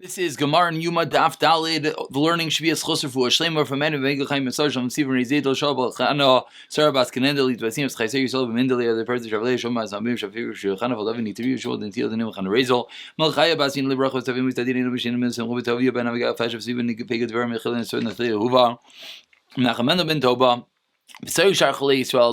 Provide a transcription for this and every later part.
This is Gemara and Yoma Daf Dalid. The learning should be a schusser for a shleimor from men of Engelheim Massage on Sivan Rezedel Shabbat Chana Sarabas Kanendel Itvasim Schaiser Yisrael B'Mendeli other parts of Shavlei Shoma Zamim Shafir Shulchan V'Lavin Yitri Yishol Dentil Denim Chan Rezel Malchaya Basin Librach V'Tavim V'Tadin V'Shin V'Shin V'Tavia Ben Avigal Fash V'Sivan Nikpeged V'Ram Mechil and Certain Athleya Huva Nachamendo Ben Toba as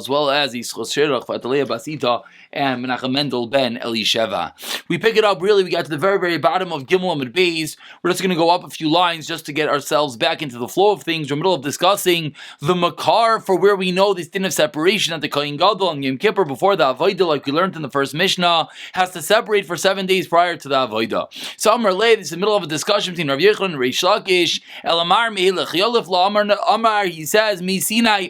well as Ischos Fatalea Basita and Menachem Mendel ben Elisheva. We pick it up, really, we got to the very, very bottom of Gimel Amud Beis. We're just going to go up a few lines just to get ourselves back into the flow of things. We're in the middle of discussing the Makar for where we know this din of separation at the Kohen Gadol and Yom Kippur before the Avodah, like we learned in the first Mishnah, has to separate for 7 days prior to the Avodah. So Amar Lei, this is the middle of a discussion between Rav Yechon and Reish Lakish. Elamar Meilech Yolef La Amar, he says, Mi Sinai.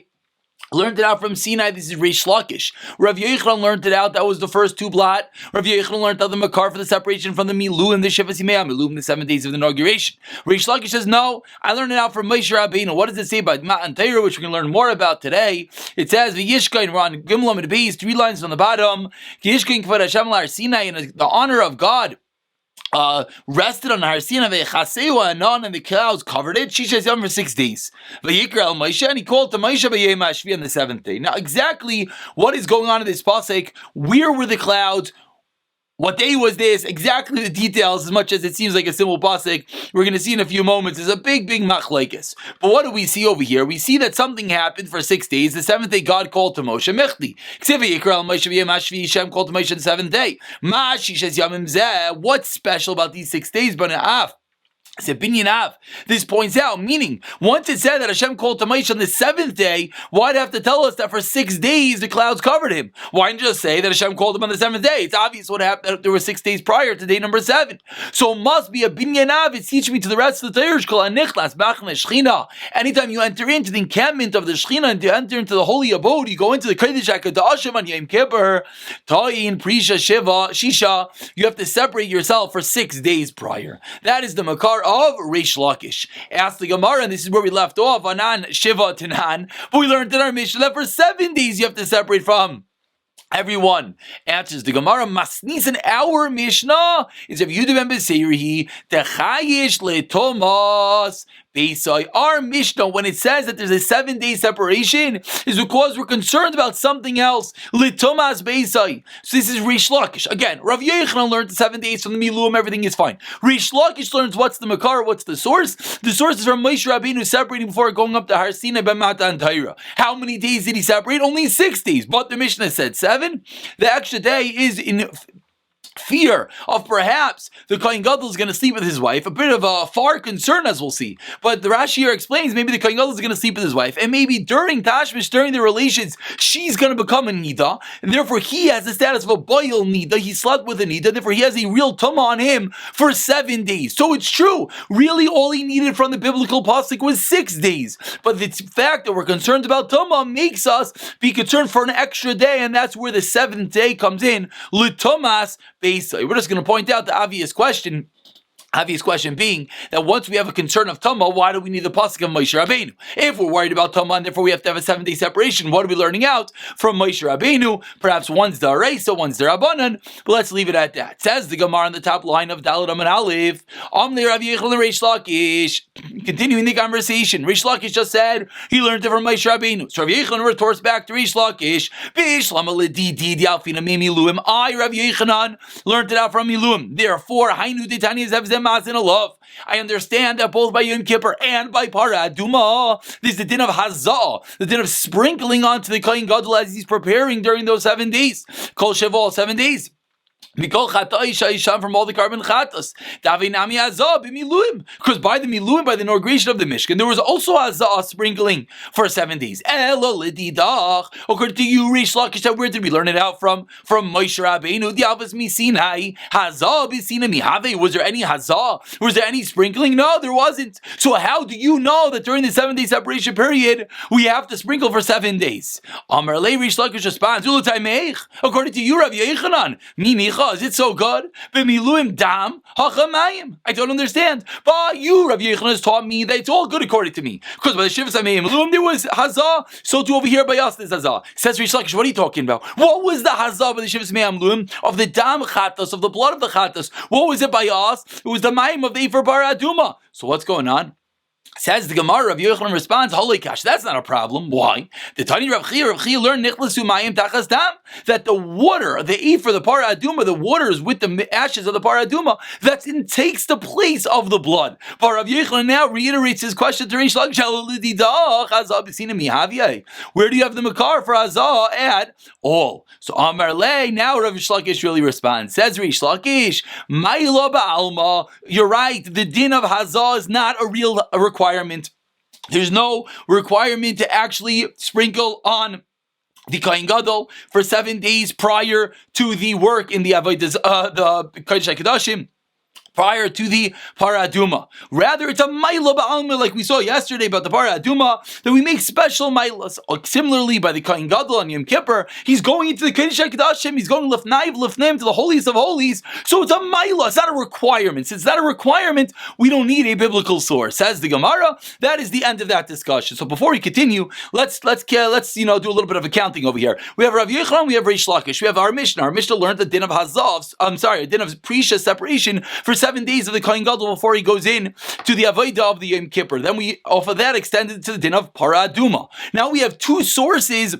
Learned it out from Sinai. This is Reish Lakish. Rav Yochanan learned it out. That was the first two blot. Rav Yochanan learned out the Makar for the separation from the Milu and the Sheva Simei Milu in the 7 days of the inauguration. Reish Lakish says, no, I learned it out from Moshe Rabbeinu. What does it say about Matan Torah, which we're going to learn more about today? It says, V'yishkain, we're on Gimel Amud Beis, 3 lines on the bottom. V'yishkain kvad Hashem l'Har Sinai, in the honor of God. Rested on Har Sinai, ve'chaseu anon, and the clouds covered it. Shisha Yom for 6 days. V'yikra el Moshe, and he called to Moshe b'yom hashvi on the 7th day. Now, exactly what is going on in this pasuk? Where were the clouds? What day was this? Exactly the details, as much as it seems like a simple pasuk, we're going to see in a few moments, is a big, big machlekes. But what do we see over here? We see that something happened for 6 days. The 7th day, God called to Moshe Mechli. Hashem called to Moshe the 7th day. What's special about these 6 days? This points out, meaning, once it said that Hashem called to Moshe on the 7th day, why'd it have to tell us that for 6 days the clouds covered him? Why didn't just say that Hashem called him on the 7th day? It's obvious what happened, that there were 6 days prior to day number 7. So it must be a binyanav. It's teaching me to the rest of the Torah. Anytime you enter into the encampment of the Shechina and you enter into the holy abode, you go into the Kodesh HaKodashim on Yom Kippur, Ta'in, Prisha, Shiva, Shisha, you have to separate yourself for 6 days prior. That is the Makar of Reish Lakish. Ask the Gemara, and this is where we left off, Anan, Shiva, Tanan, but we learned in our Mishnah that for 7 days you have to separate from everyone. Answers the Gemara, Masnis, in our Mishnah is if Yehuda ben Beseirihi, Techayish le Thomas. Our Mishnah, when it says that there's a 7 day separation, is because we're concerned about something else. Litomas Beisai. So this is Reish Lakish. Again, Rav Yochanan learned the 7 days from the Miluim, everything is fine. Reish Lakish learns what's the Makar, what's the source? The source is from Moshe Rabbeinu separating before going up to Har Sinai ben Matan Torah. How many days did he separate? Only 6 days. But the Mishnah said 7. The extra day is in fear of perhaps the Kohen Gadol is going to sleep with his wife, a bit of a far concern as we'll see. But the Rashi here explains maybe the Kohen Gadol is going to sleep with his wife, and maybe during Tashmish, during the relations, she's going to become a Nida, and therefore he has the status of a Boil Nida. He slept with a Nida, therefore he has a real Tumah on him for 7 days. So it's true, really all he needed from the biblical pasuk was 6 days. But the fact that we're concerned about Tumah makes us be concerned for an extra day, and that's where the 7th day comes in. L'Tumas Beisai. We're just going to point out the obvious question being that once we have a concern of Tumah, why do we need the pasuk of Moshe Rabbeinu? If we're worried about Tumah and therefore we have to have a 7 day separation, what are we learning out from Moshe Rabbeinu? Perhaps one's the Areisa, one's the Rabbanan, but let's leave it at that. Says the Gemara on the top line of Daled Amud Aleph, Amnei Rav Yochanan Reish Lakish. Continuing the conversation, Reish Lakish just said he learned it from Moshe Rabbeinu. So Rav Yochanan retorts back to Reish Lakish, I, Rav Yochanan, learned it out from Miluim. Therefore, Hainu Ditani Zevzem Masin Alav. I understand that both by Yom Kippur and by Para Aduma, this is the din of Hazah, the din of sprinkling onto the Kohen Gadol as he's preparing during those 7 days. Kol Sheval, 7 days. From all the carbon chatas, because by the miluim, by the inauguration of the Mishkan, there was also a sprinkling for 7 days. According to you, Reish Lakish, where did we learn it out from? From Moshe Rabbeinu. Was there any hazah? Was there any sprinkling? No, there wasn't. So how do you know that during the 7 day separation period we have to sprinkle for 7 days? Amar Le Reish Lakish responds, according to you, Rav Yochanan, Halacha, is it so good? B'miluim dam hachamayim. I don't understand. But you, Rabbi Yochanan, has taught me that it's all good according to me. Because by the Shivas Ameim Miluim there was Hazah, so too over here by us there's Hazah. Says Rish Lakish, what are you talking about? What was the Hazah by the Shivas Ameim Miluim of the dam chatas, of the blood of the chatas? What was it by us? It was the Mayim of the Efer Bar Aduma. So what's going on? Says the Gemara, Rabbi Yochanan responds, holy kash, that's not a problem. Why? The Tani Rav Chia learned Nichlasu Mayim Tachas Dam, that the water, the Efer, the Para Aduma, the water is with the ashes of the Para Aduma, that takes the place of the blood. But Rabbi Yochanan now reiterates his question to Rish Lakish, where do you have the Makar for Hazah at all? So Amar Le, now Rav Lakish really responds. Says Rish Lakish, Ma'ila ba'alma, you're right, the din of Hazah is not a real requirement. There's no requirement to actually sprinkle on the Kohen Gadol for 7 days prior to the work in the Avodas, the Kodesh HaKadoshim, prior to the Para Aduma. Rather, it's a Maila Ba'alma, like we saw yesterday about the Para Aduma, that we make special Mailas. Similarly, by the Kohen Gadol on Yom Kippur, he's going into the Kodesh HaKadoshim, he's going Lifnaim to the holiest of holies, so it's a Maila, it's not a requirement. Since it's not a requirement, we don't need a biblical source. Says the Gemara, that is the end of that discussion. So before we continue, let's do a little bit of accounting over here. We have Rav Yochanan, we have Rish Lakish, we have our Mishnah. Our Mishnah learned the din of Hazav, a din of Prisha separation for 7 days of the Kohen Gadol before he goes in to the Avodah of the Yom Kippur. Then we, off of that, extended to the din of Para Aduma. Now we have two sources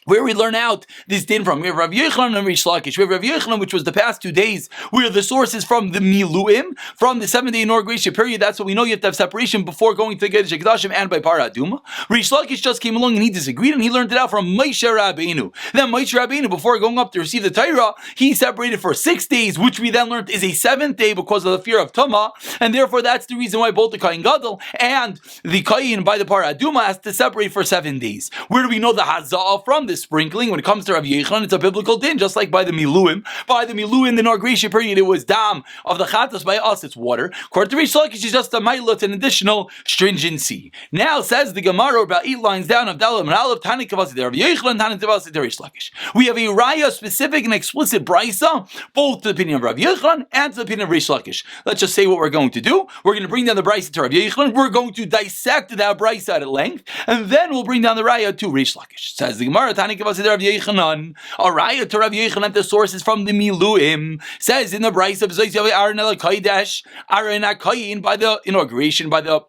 where we learn out this din from. We have Rav Yochanan and Rish Lakish. We have Rav Yochanan, which was the past 2 days, where the source is from the Miluim, from the 7-day inauguration period. That's what we know. You have to have separation before going to the Kodesh HaKadoshim and by Para Aduma. Rish Lakish just came along and he disagreed, and he learned it out from Moshe Rabbeinu. Then Moshe Rabbeinu, before going up to receive the Torah, he separated for 6 days, which we then learned is a 7th day because of the fear of Tumah, and therefore that's the reason why both the Kohen Gadol and the Kohen by the Para Aduma has to separate for 7 days. Where do we know the Hazah from? The sprinkling. When it comes to Rav Yochanan, it's a biblical din, just like by the Miluim. By the Miluim, the inauguration period, it was dam of the Chatas. By us, it's water. According to Rish Lakish, it's just a Mailut, an additional stringency. Now, says the Gemara, about 8 lines down of Dalam and Aleph, Tani Kavasi Rav Yochanan, Tani Kavasi Rish Lakish. We have a Raya, specific and explicit Brisa, both to the opinion of Rav Yochanan and to the opinion of Rish Lakish. Let's just say what we're going to do. We're going to bring down the Brisa to Rav Yochanan. We're going to dissect that Brisa at length, and then we'll bring down the Raya to Rish Lakish. Says the Gemara, Tani Kavasi Rav Yochanan, a Raya to Rav Yochanan, the source is from the Miluim, says in the Brisa of Aaron el Kodesh, Aaron HaKoyin, by the inauguration, by the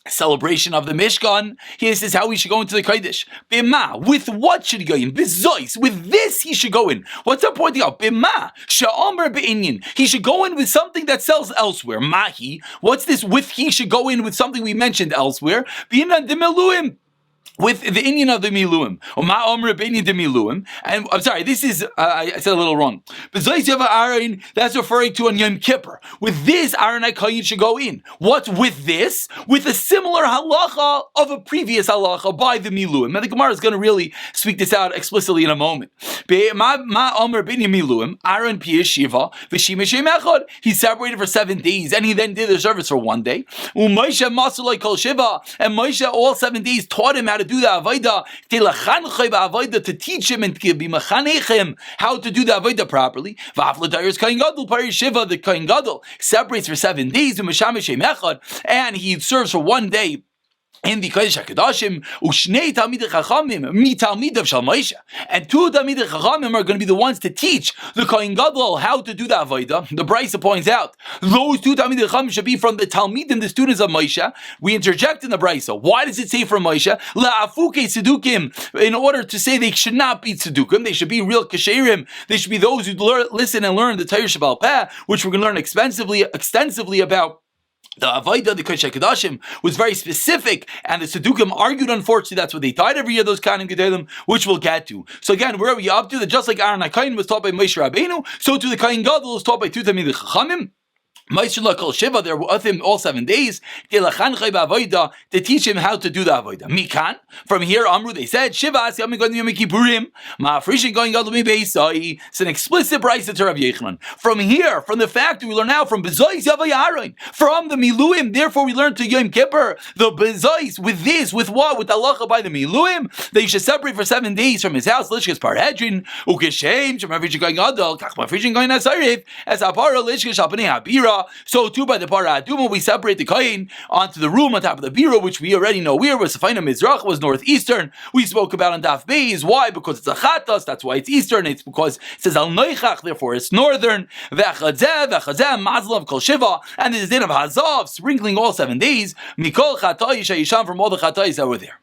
celebration of the Mishkan. Here says how we should go into the Kodesh. Bima, with what should he go in? Bizois, with this he should go in. What's that pointing out? Bima, sha'omer be'inyan. He should go in with something that sells elsewhere. Mahi, what's this with he should go in with something we mentioned elsewhere? B'inan de Miluim, with the Indian of the Miluim, and I'm sorry, this is I said a little wrong. But Aaron, that's referring to on Yom Kippur. With this, Aaron HaKoyin should go in. What's with this? With a similar halacha of a previous halacha by the Miluim. And the Gemara is going to really speak this out explicitly in a moment. Aaron he separated for 7 days, and he then did the service for 1 day. And Moshe all 7 days taught him how to do the avodah, to teach him and to be mechanechem how to do the avodah properly. The Kohen Gadol separates for 7 days, and he serves for 1 day in the Kodesh HaKadoshim, Ushnei Talmidei Chachamim, Mi Talmidav Shal Moshe, and 2 Talmidei Chachamim are going to be the ones to teach the Kohen Gadol how to do the Avodah. The Brisa points out, those 2 Talmidei Chachamim should be from the Talmidim, the students of Moshe. We interject in the Brisa. Why does it say from Moshe? La'afuke Tzedukim, in order to say they should not be Tzedukim, they should be real Kasherim, they should be those who listen and learn the Torah Sheba'al Peh, which we're going to learn extensively about. The Avodah, the Kodesh HaKadoshim, was very specific, and the Tzedukim argued, unfortunately, that's what they taught every year, those Kohanim Gedolim, which we'll get to. So again, where are we up to? That just like Aaron HaKoyin was taught by Moshe Rabbeinu, so too the Kohen Gadol was taught by 2 Talmidei Chachamim. Ma'aseh kol shiva, they're with him all 7 days to teach him how to do the avodah. Mikan, from here, Amru, they said, Shiva as Yom Kippurim, Ma'afrishin going Gadol Mibeisai. It's an explicit brayso to Rabbi Yochanan. From here, from the fact that we learn now from Bezois Yavai Aaron, from the Miluim, therefore we learn to Yom Kippur, the Bezois, with this, with what? With the halacha by the Miluim, that you should separate for 7 days from his house, Lishkas Parhedrin, Ukeshem, Shemafrishin going Gadol, Kachmafrishin going Nasarif, as Apara Lishkas Shalpanei Habira. So too by the Para Aduma, we separate the Kain onto the room on top of the Bira, which we already know where was Safaina Mizrach, was northeastern. We spoke about on Daf Beis. Why? Because it's a Chatas, that's why it's eastern. It's because it says Al Noichach, therefore it's northern. V'achadzeh, Mazlav Kol Shiva, and there's din of Hazav, sprinkling all 7 days, Mikol Chatay Shayisham, from all the Chatayis that were there.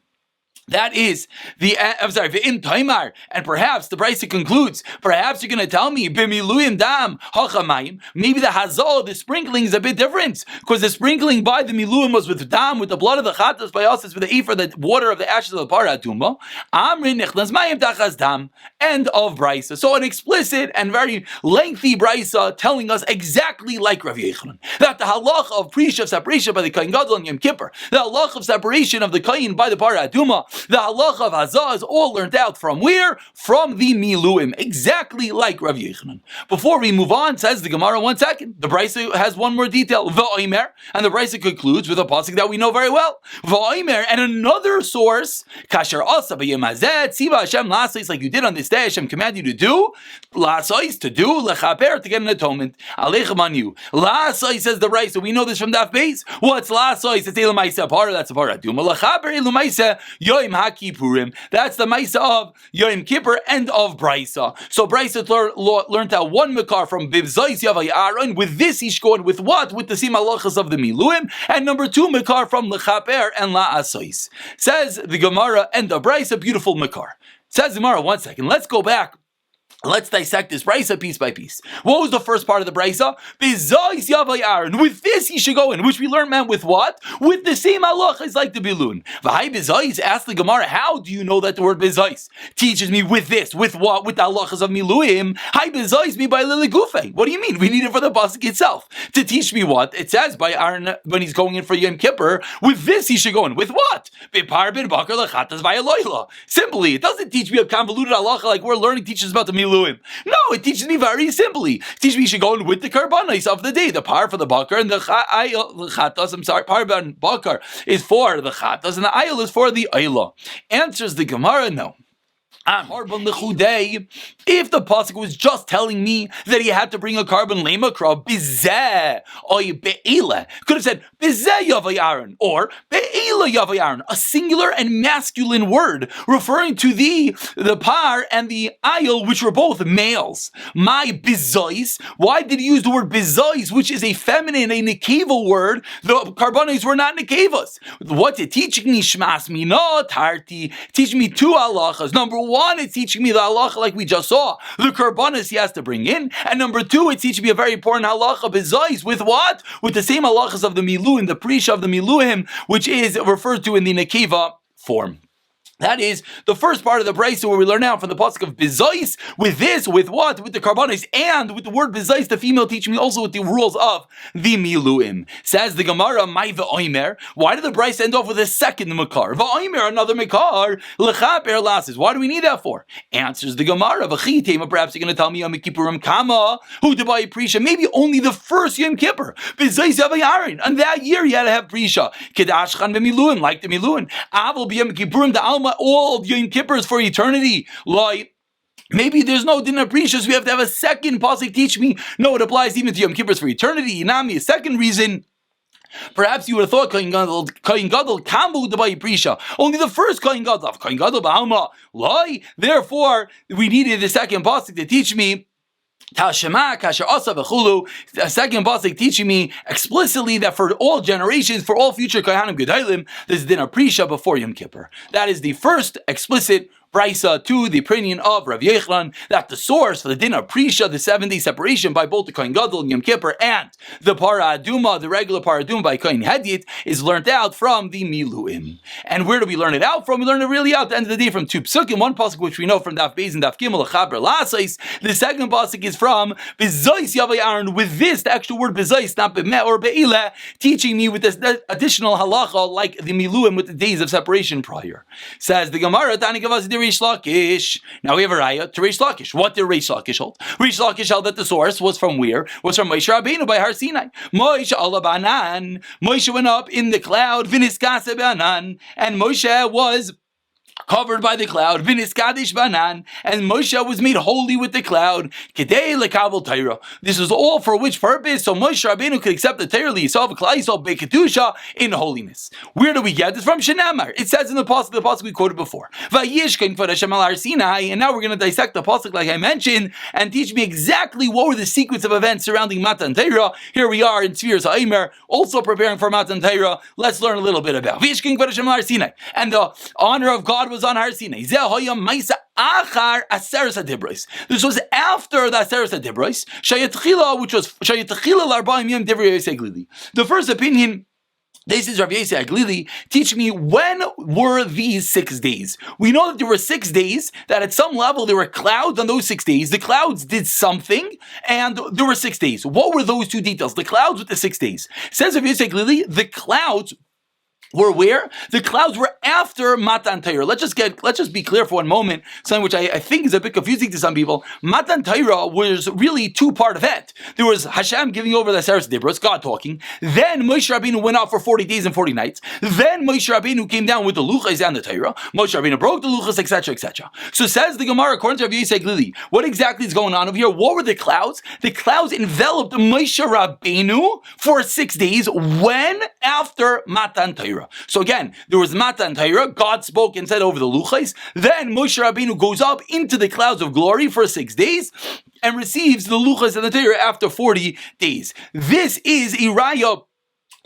That is the, V'im Taimar, and perhaps the Brisa concludes, perhaps you're going to tell me, B'miluyim dam hachamayim, maybe the hazal, the sprinkling is a bit different, because the sprinkling by the miluyim was with dam, with the blood of the chatas, by us it's with the ephah, the water of the ashes of the para aduma, amrin nechnas mayim tachas dam, end of Brisa. So an explicit and very lengthy Brisa telling us exactly like Rav Yochanan, that the halach of prisha, separation by the Kohen Gadol and Yom Kippur, the halach of separation of the Kohen by the para aduma, the halacha of Hazah is all learned out from where? From the Miluim, exactly like Rav Yochanan. Before we move on, says the Gemara, 1 second. The Brisa has one more detail, V'oimer, and the Brisa concludes with a pasuk that we know very well. V'oimer, and another source, Kasher Asa b'yom hazeh, Tziva Hashem la'asais, like you did on this day, Hashem commanded you to do, la'asais, to do, lechaper, to get an atonement, aleichem on you. La'asais, says the Brisa, we know this from Daf Beis. What's la'asais? It's Elumaisa Parah, that's a Parah Duma. Lechaper, Elumaisa, Yom HaKippurim. That's the Maisa of Yom Kippur, end of Brisa. So Brisa learned out one Makar from Bivzais Yavai Aaron. With this he's going with what? With the same halachas of the Miluim. And number 2 Makar from Lechaper and La'asais. Says the Gemara, end of Brisa, beautiful Makar. Says the Gemara, 1 second. Let's go back. Let's dissect this Brisa piece by piece. What was the first part of the Brisa? B'zais Yavai Aaron. With this he should go in, which we learned meant with what? With the same halachas like the Bilun. V'hai b'zais, asked the Gemara, how do you know that the word b'zais teaches me with this? With what? With the halachas of Miluim. Hai b'zais me by Lili Gufe. What do you mean? We need it for the pasuk itself. To teach me what? It says by Aaron when he's going in for Yom Kippur, with this he should go in. With what? B'par bin bakar lechatas v'ayaloyla. Simply, it doesn't teach me a convoluted halacha like we're learning teaches about the Miluim. No, it teaches me very simply. It teaches me you should go in with the karbanos of the day. The par for the bakar and the chatas, par ben bakar is for the chatas and the ayil is for the ayla. Answers the Gemara, no. If the pasuk was just telling me that he had to bring a carbon lemakra, bizeh oy be'ila, could have said bizeh yavai Aaron or be'ila yavai Aaron, a singular and masculine word referring to the par and the ayil, which were both males. My bizois. Why did he use the word bizois, which is a feminine, a nekeva word? The carbonos were not nekevas. What's it teaching me? Shmas mina tarti. Teaching me 2 halachas. Number 1, it's teaching me the halacha like we just saw, the karbanos he has to bring in, and number 2, it's teaching me a very important halacha b'zais, with what? With the same halachas of the miluim, the prisha of the miluim, which is referred to in the nekeva form. That is the first part of the Brisa where we learn out from the pasuk of Bizais. With this, with what? With the Karbanis, and with the word Bizais, the female teaching me also with the rules of the Miluim. Says the Gemara, Mai v'oimer. Why did the Brisa end off with a second Makar? V'oimer, another Makar. L'chaper lasses. Why do we need that for? Answers the Gemara, V'chitema. Perhaps you're going to tell me Yom Kippurim Kama, who to buy Prisha. Maybe only the first Yom Kippur. Bizais Yavai Aaron. And that year he had to have Prisha. Kedashchan v'Miluim, like the Miluim. Avol b'Yom Kippurim the Alma. All of Yom Kippurs for eternity. Like, maybe there's no din of precious. We have to have a second pasuk teach me. No, it applies even to Yom Kippurs for eternity. Inami, a second reason. Perhaps you would have thought Kohen Gadol Kambu Dabai Prisha. Only the first Kohen Gadol Ba'alma. Lie. Therefore, we needed the second pasuk to teach me. Tashema, Kasher Asa V'chulu, a second pasuk teaching me explicitly that for all generations, for all future Kohanim Gedolim, there's din of Prisha before Yom Kippur. That is the first explicit brisa to the opinion of Rav Yochanan that the source for the din of Prisha, the 7-day separation by both the Kohen Gadol, Yom Kippur, and the Para Aduma, the regular Para Aduma by Kohen Hedit, is learned out from the Miluim. And where do we learn it out from? We learn it really out at the end of the day from two psukim. One pasuk which we know from Daf Beis and Daf Gimel, Chaber Lasais. The second pasuk is from Bezois Yavai Aaron. With this, the actual word Bezois, not Bemeh or Be'ila, teaching me with this additional halacha like the Miluim with the days of separation prior. Says the Gemara, Tani Gavaz de Reish Lakish. Now we have a raya to Reish Lakish. What did Reish Lakish hold? Reish Lakish held that the source was from where? Was from Moshe Rabbeinu by Har Sinai. Moshe Alabanan. Moshe went up in the cloud, Viniskase Banan, and Moshe was covered by the cloud, Viniskadish Banan, and Moshe was made holy with the cloud, Kedei lekabel Torah. This was all for which purpose? So Moshe Rabbeinu could accept the Torah L'Yisrael V'Klal Yisrael Bekedusha in holiness. Where do we get this from? Shenamar. It says in the pasuk we quoted before. Vayishkein K'vod Hashem al Har Sinai, and now we're going to dissect the pasuk like I mentioned and teach me exactly what were the sequence of events surrounding Matan Torah. Here we are in Tzviras HaOmer, also preparing for Matan Torah. Let's learn a little bit about Vayishkein K'vod Hashem al Har Sinai, and the honor of God was on Har Sinai. This was after the Aseres HaDibros, which was Shayatchila l'Arba'im Yom Divrei Yosei Glili. The first opinion, this is Rav Yosei Glili, teach me when were these 6 days. We know that there were 6 days, that at some level there were clouds on those 6 days. The clouds did something, and there were 6 days. What were those two details? The clouds with the 6 days. Says Rav Yosei Glili, the clouds were where? The clouds were after Matan Torah. Let's just be clear for one moment, something which I think is a bit confusing to some people. Matan Torah was really two-part event. There was Hashem giving over the Aseres Dibros, God talking. Then Moshe Rabbeinu went out for 40 days and 40 nights. Then Moshe Rabbeinu came down with the Luchas and the Torah. Moshe Rabbeinu broke the Luchas, etc., etc. So says the Gemara, according to Rav Yosei Glili, what exactly is going on over here? What were the clouds? The clouds enveloped Moshe Rabbeinu for 6 days. When? After Matan Torah. So again, there was Matan Torah, God spoke and said over the Luchais. Then Moshe Rabbeinu goes up into the clouds of glory for 6 days and receives the Luchas and the Torah after 40 days. This is a raya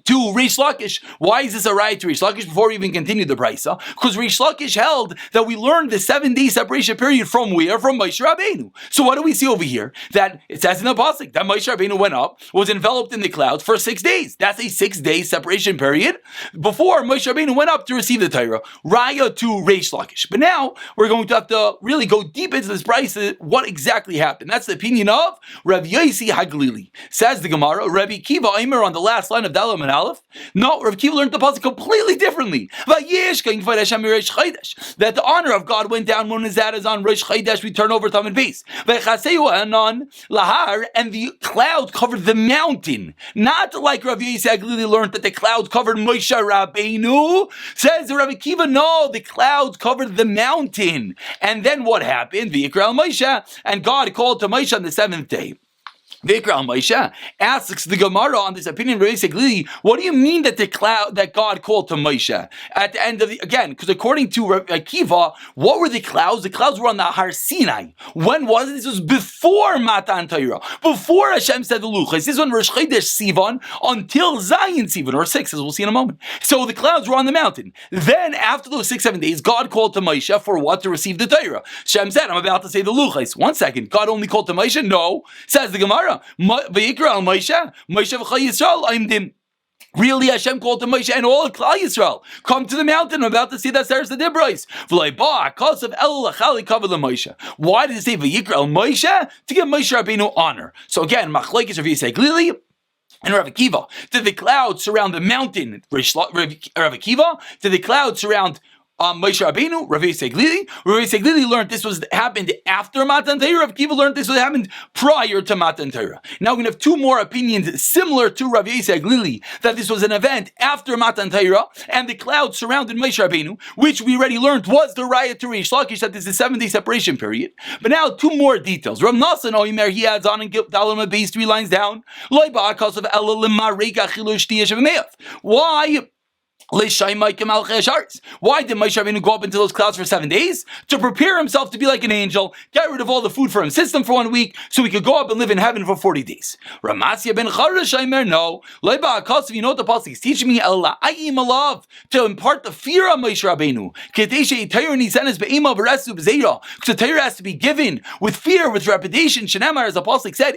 to Reish Lakish. Why is this a right to Reish Lakish before we even continue the brisa? Because Reish Lakish held that we learned the 7-day separation period from where? From Moshe Rabbeinu. So what do we see over here? That it says in the pasuk that Moshe Rabbeinu went up, was enveloped in the clouds for 6 days. That's a 6-day separation period before Moshe Rabbeinu went up to receive the Torah. Raya to Reish Lakish. But now we're going to have to really go deep into this brisa. What exactly happened? That's the opinion of Rav Yosei HaGlili. Says the Gemara, Rabbi Kiva Aimer on the last line of Dalam and Aleph. No, Rav Kiva learned the pasuk completely differently. That the honor of God went down when that is on Rosh Chodesh, we turn over Tamid Beis. And the cloud covered the mountain. Not like Rav Yosei HaGlili learned that the cloud covered Moshe Rabbeinu. Says Rabbi Kiva, no, the cloud covered the mountain. And then what happened? V'yikra Moshe, and God called to Moshe on the 7th day. Vikra Moshe asks the Gemara on this opinion, basically, what do you mean that the cloud that God called to Moshe at the end of the again? Because according to Akiva, what were the clouds? The clouds were on the Har Sinai. When was it? This was before Matan Torah, before Hashem said the Luchas. This is on Rosh Chodesh Sivan until Zion Sivan, or 6, as we'll see in a moment. So the clouds were on the mountain. Then after those 6-7 days, God called to Moshe for what? To receive the Torah. Hashem said, "I'm about to say the Luchas." 1 second, God only called to Moshe? No, says the Gemara. V'yikra al Moshe v'chai Yisrael aimdim. Really, Hashem called to Moshe and all of Klal Yisrael, come to the mountain. I'm about to see that Aseres HaDibros. Why did it say V'yikra al Moshe? To give Moshe Rabbeinu honor. So again, Machlokes Rav Yosei Glili and Rav Akiva. Did the clouds surround the mountain? Rav Akiva. Did the clouds surround Moshe Rabbeinu? Rav Yosei Glili. Rav Yosei Glili learned this was happened after Matan Torah. Rav Akiva learned this was happened prior to Matan Torah. Now we're going to have two more opinions similar to Rav Yosei Glili, that this was an event after Matan Torah, and the cloud surrounded Moshe Rabbeinu, which we already learned was the raya to Reish Lakish, that this is a 7-day separation period. But now two more details. Rav Nassan Oimer, he adds on in Dalam base 3 lines down. Why Why did Moshe Rabbeinu go up into those clouds for 7 days? To prepare himself to be like an angel, get rid of all the food for him system for 1 week, so he could go up and live in heaven for 40 days. Ramasya ben Charash, no. You know what the pasuk is teaching me? To impart the fear of Moshe Rabbeinu. Because the Torah has to be given with fear, with repetition. Shenemar, as the pasuk said,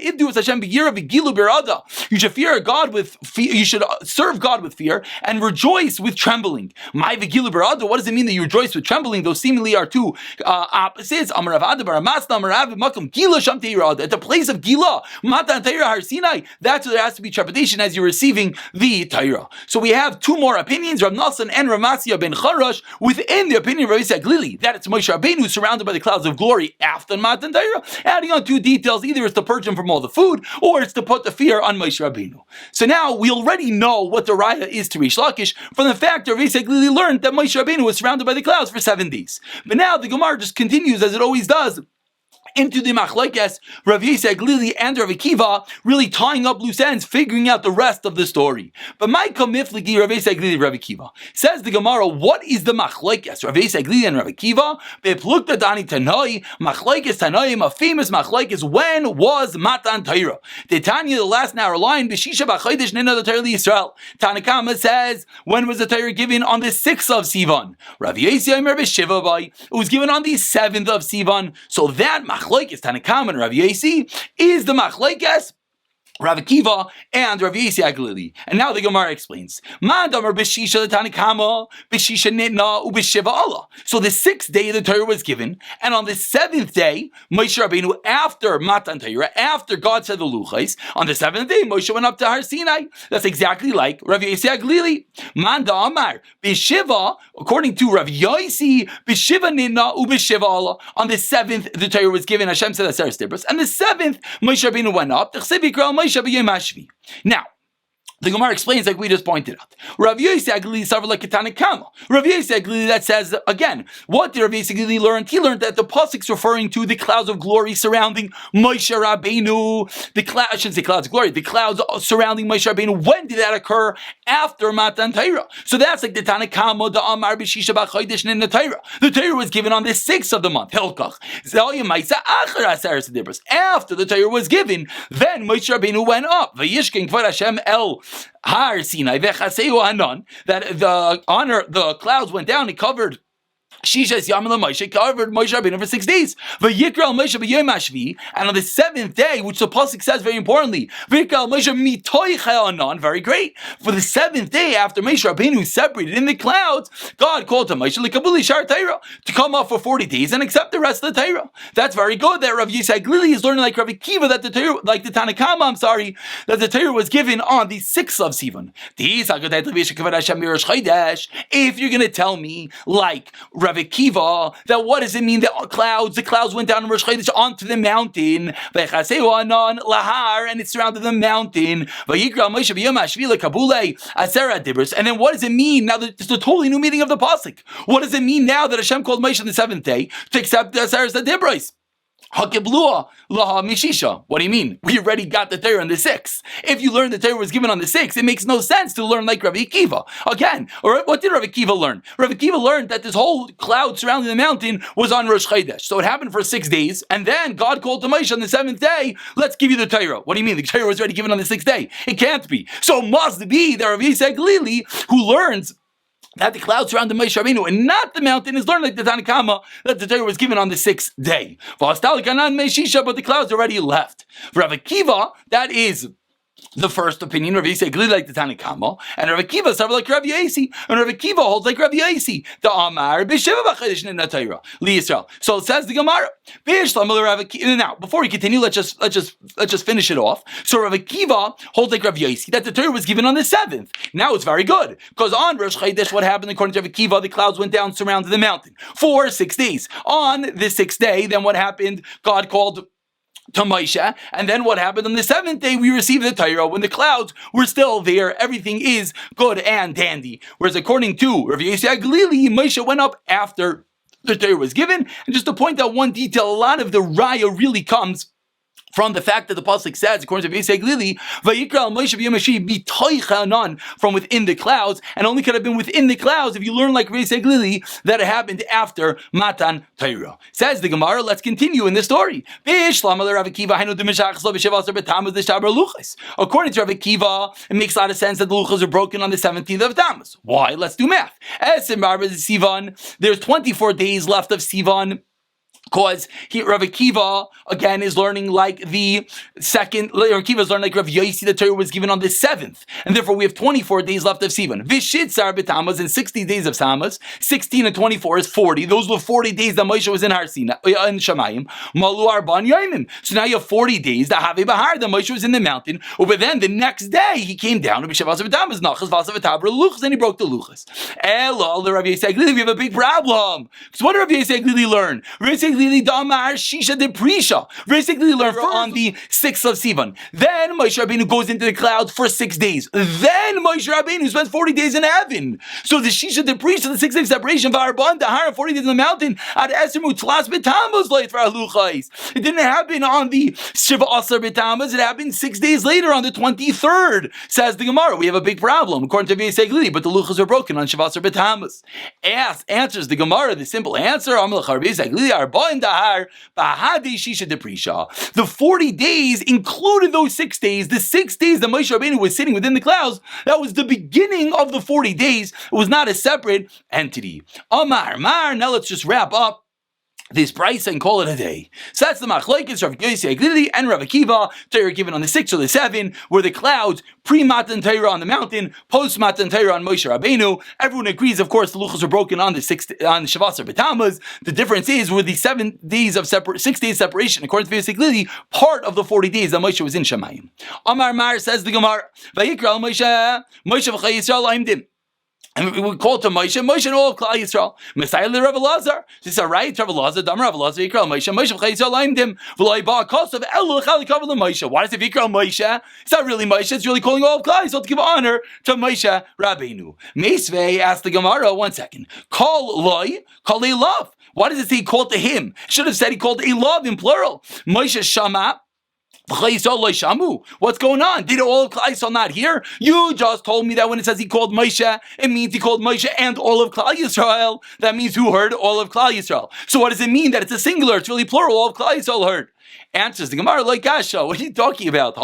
you should fear God with fear. You should serve God with fear and rejoice with trembling. My Vigilu Barada, what does it mean that you rejoice with trembling? Those seemingly are two opposites. At the place of Gila, Matan Torah Har Sinai, that's where there has to be trepidation as you're receiving the Torah. So we have two more opinions, Rav Nassan and Ramasya ben Charash, within the opinion of Rav Yisrael Glili, that it's Moshe Rabbeinu surrounded by the clouds of glory after Matan Torah, adding on two details, either it's to purge him from all the food, or it's to put the fear on Moshe Rabbeinu. So now we already know what the raya is to Rish Lakish from the fact that Rav Yisrael Glili learned that Moshe Rabbeinu was surrounded by the clouds for 7 days. But now the Gemara just continues, as it always does, into the machlokes, Rav Yisrael Glili and Rav Akiva, really tying up loose ends, figuring out the rest of the story. But my kamifliki, Rav Yisrael Glili, Rav Akiva, says the Gemara, what is the machlokes? Rav Yisrael Glili and Rav Akiva, beplukta dani tanoi, machlokes tanoim, a famous machlokes, when was Matan Torah? The Tanya, the last hour line, b'shisha b'chodesh nina the Torah Yisrael. Tanakama says, when was the Torah given? On the 6th of Sivan. Rav Yisrael b'shiva bai, it was given on the 7th of Sivan. So that machlokes Tanakam and Rav Yasi is the machlokes Rav Akiva and Rav Yisrael Glili. And now the Gemara explains. So the 6th day the Torah was given, and on the 7th day, Moshe Rabbeinu, after Matan Torah, after God said the Luchais, on the 7th day, Moshe went up to Har Sinai. That's exactly like Rav Yisrael Glili. Manda Amar, B'Shiva, according to Rav Yasi, B'Shiva Nina, U'B'Shiva Allah. On the 7th, the Torah was given, Hashem said Aseres Dibros, and the 7th, Moshe Rabbeinu went up, now, the Gemara explains like we just pointed out. Rav Yisrael Glili suffered like a Tanakama. Rav Yisrael Glili that says, again, what did Rav Yisrael Glili learn? He learned that the pasuk's referring to the clouds of glory surrounding Moshe Rabbeinu. I shouldn't say clouds of glory, the clouds surrounding Moshe Rabbeinu. When did that occur? After Matan Torah. So that's like the Tanakama, the Amar B'Shisha B'Chodesh in the Torah. The Torah was given on the 6th of the month. Hilkach. After the Torah was given, then Moshe Rabbeinu went up. Vayishkin Kvar Hashem El Har Sinai v'chaseu Hanan, that the clouds went down and covered Shishas Yamim Moshe, covered Moshe Rabbeinu for 6 days. V'yikra Moshe b'yom hashvi, and on the 7th day, which the pasuk says very importantly, v'yikra Moshe mitoich ha'anan, very great. For the 7th day after Moshe Rabbeinu separated in the clouds, God called to Moshe l'kabuli shar Torah, to come up for 40 days and accept the rest of the Torah. That's very good. That Rav Yisrael Glili is learning like Rav Akiva that the Torah, like the Tanakama, that the Torah was given on the 6th of Sivan. If you're going to tell me like Rav Akiva, that what does it mean that the clouds went down in Rosh Chodesh onto the mountain, and it surrounded the mountain, and then what does it mean now? It's a totally new meaning of the pasuk. What does it mean now that Hashem called Moshe on the 7th day to accept the Aseres Dibros? What do you mean? We already got the Torah on the 6th. If you learn the Torah was given on the 6th, it makes no sense to learn like Rav Akiva. Again, or what did Rav Akiva learn? Rav Akiva learned that this whole cloud surrounding the mountain was on Rosh Chodesh. So it happened for 6 days, and then God called to Moshe on the 7th day, let's give you the Torah. What do you mean? The Torah was already given on the 6th day. It can't be. So it must be that Rav Yisrael Glili, who learns that the clouds surround the Moshe Rabbeinu and not the mountain, is learned like the Tanakama that the Torah was given on the 6th day. But the clouds already left. For Rav Akiva, that is the first opinion. Rav Yisrael Glili like the Tanakama, and Rav Akiva started like Rav Yasi, and Rav Akiva holds like Rav Yasi. The Amar b'Shiva b'Chodesh in the Torah Yisrael. So it says the Gemara. Now, before we continue, let's just finish it off. So Rav Akiva holds like Rav Yasi that the Torah was given on the 7th. Now it's very good because on Rosh Chodesh, what happened according to Rav Akiva? The clouds went down, surrounded the mountain for 6 days. On the 6th day, then what happened? God called to Moshe, and then what happened on the 7th day? We received the Torah when the clouds were still there. Everything is good and dandy. Whereas according to Rav Yisrael Glili, Moshe went up after the Torah was given. And just to point out one detail, a lot of the raya really comes from the fact that the pasuk says, according to Vayisei Glili, Vayikra al Moshe b'yom Hashi b'toich from within the clouds, and only could have been within the clouds if you learn like Vayisei Glili that it happened after Matan Torah. Says the Gemara, let's continue in the story. According to Rav Akiva, it makes a lot of sense that the luchas are broken on the 17th of Tammuz. Why? Let's do math. There's 24 days left of Sivan. Because Rav Akiva again is learning like the second. Rav Akiva is learning like Rav Yosi. The Torah was given on the 7th, and therefore we have 24 days left of Sivan. Vishitzar b'Tammuz and 60 days of Tammuz. 16 and 24 is 40. Those were 40 days that Moshe was in Har Sinai in Shamayim. Malu arban yomim. So now you have 40 days that Have Bahar. That Moshe was in the mountain. But then the next day he came down to B'Shavas b'Tammuz nachas v'asav v'tabra luchas, and he broke the luchas. Elo the Rav Yosei Glili, we have a big problem. Because what did Rav Yosei Glili learn? Basically learn on the 6th of Sivan. Then Moshe Rabbeinu goes into the clouds for 6 days. Then Moshe Rabbeinu spends 40 days in heaven. So the Shisha the priest of the 6 day separation, V'arban Dahar, 40 days in the mountain, at Esemu Tlas B'Tammuz late for Aluchais. It didn't happen on the Shiva Asar B'Tammuz. It happened 6 days later on the 23rd. Says the Gemara, we have a big problem according to Vayisei Glili, but the Luchas are broken on Shiva Asar B'Tammuz. Answers the Gemara the simple answer. The 40 days included those 6 days. The 6 days that Moshe Rabbeinu was sitting within the clouds, that was the beginning of the 40 days. It was not a separate entity. Amar, now let's just wrap up this price and call it a day. So that's the machlokes Rav Yosei Glili and Rav Akiva. Torah given on the 6th or the 7th, where the clouds pre-Matan Torah on the mountain, post-Matan Torah on Moshe Rabbeinu. Everyone agrees, of course, the luchos are broken on the 6th on Shavasar B'Tammuz. The difference is with the 7 days of 6 days separation, according to Vayisei Glili, part of the 40 days that Moshe was in Shamayim. Amar Mar says the Gemara, Vayikra Moshe v'chai Yisrael aimdim. And we call to Moshe and all of Klal Yisrael. Messiah Rav Elazar. This is right. Rav Elazar, Dam Rav Elazar, Yikra Moshe v'chai Yisrael aimdim. V'loi ba kosav elu chalikav Moshe. Why does it Yikra Moshe? It's not really Moshe. It's really calling all of Klal Yisrael to give honor to Moshe Rabbeinu. Meisvei asked the Gemara. 1 second. Call loi, call a love. Why does it say he called to him? Should have said he called a love in plural. Moshe Shama. What's going on? Did all of Klal Yisrael not hear? You just told me that when it says he called Moshe, it means he called Moshe and all of Klal Yisrael. That means who heard? All of Klal Yisrael. So what does it mean that it's a singular? It's really plural. All of Klal Yisrael heard. Answers the Gemara like Gasha. What are you talking about?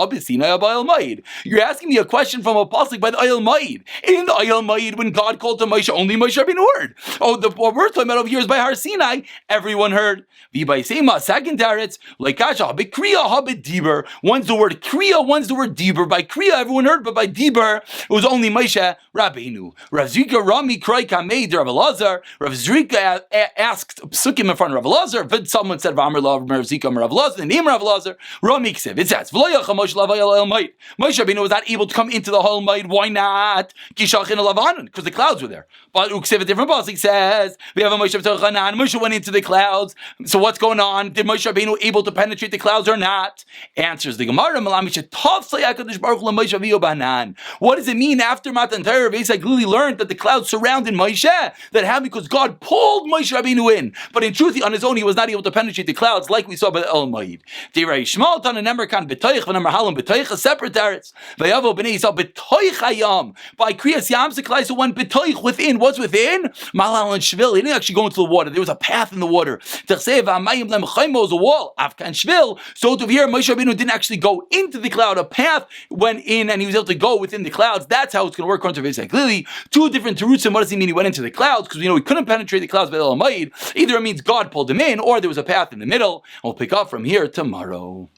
You're asking me a question from a pasuk by the Ayel Ma'id. In the Ayel Ma'id, when God called to Moshe, only Moshe Rabbeinu heard. Oh, what we're talking about over here is by Har Sinai. Everyone heard. Second teretz like Gasha. Kriya habit diber. One's the word kriya, one's the word diber. By kriya, everyone heard, but by diber, it was only Moshe Rabbeinu. Rav Zrika Rami Kroy Kamei Rav Elazar. Rav Zrika asked psukim in front of Rav Elazar. Someone said V'amar Rav Zrika Rav Elazar. The name of Rav Elazar. Rami Ksiv. It says Moshe Rabbeinu was not able to come into the whole Moed. Why not? Because the clouds were there. But Uksiv, a different pasuk says we have a Moshe B'Tochanan. Moshe went into the clouds. So what's going on? Did Moshe Rabbeinu able to penetrate the clouds or not? Answers the Gemara. What does it mean after Matan Torah? Vayisei Glili learned that the clouds surrounded Moshe. That happened because God pulled Moshe Rabbeinu in. But in truth, on his own, he was not able to penetrate the clouds like we saw by the El Moed. Direi Shmuel Tan and Emerkan B'Toich v'Nemar Halam B'Toich a separate teretz. V'Yavo B'nei Yisrael B'Toich Hayam. By Kriyas Yam Seklai, so one B'Toich within. What's within? Malal and Shvil. He didn't actually go into the water. There was a path in the water. Tersev Amayim Lem Chaymo was a wall. Afkan Shvil. So to here, Moshe Rabbeinu didn't actually go into the cloud. A path went in, and he was able to go within the clouds. That's how it's going to work according to Vayisei Glili. Two different terutzim. What does he mean? He went into the clouds because we know he couldn't penetrate the clouds by El Moed. Either it means God pulled him in, or there was a path in the middle. We'll pick up from here tomorrow.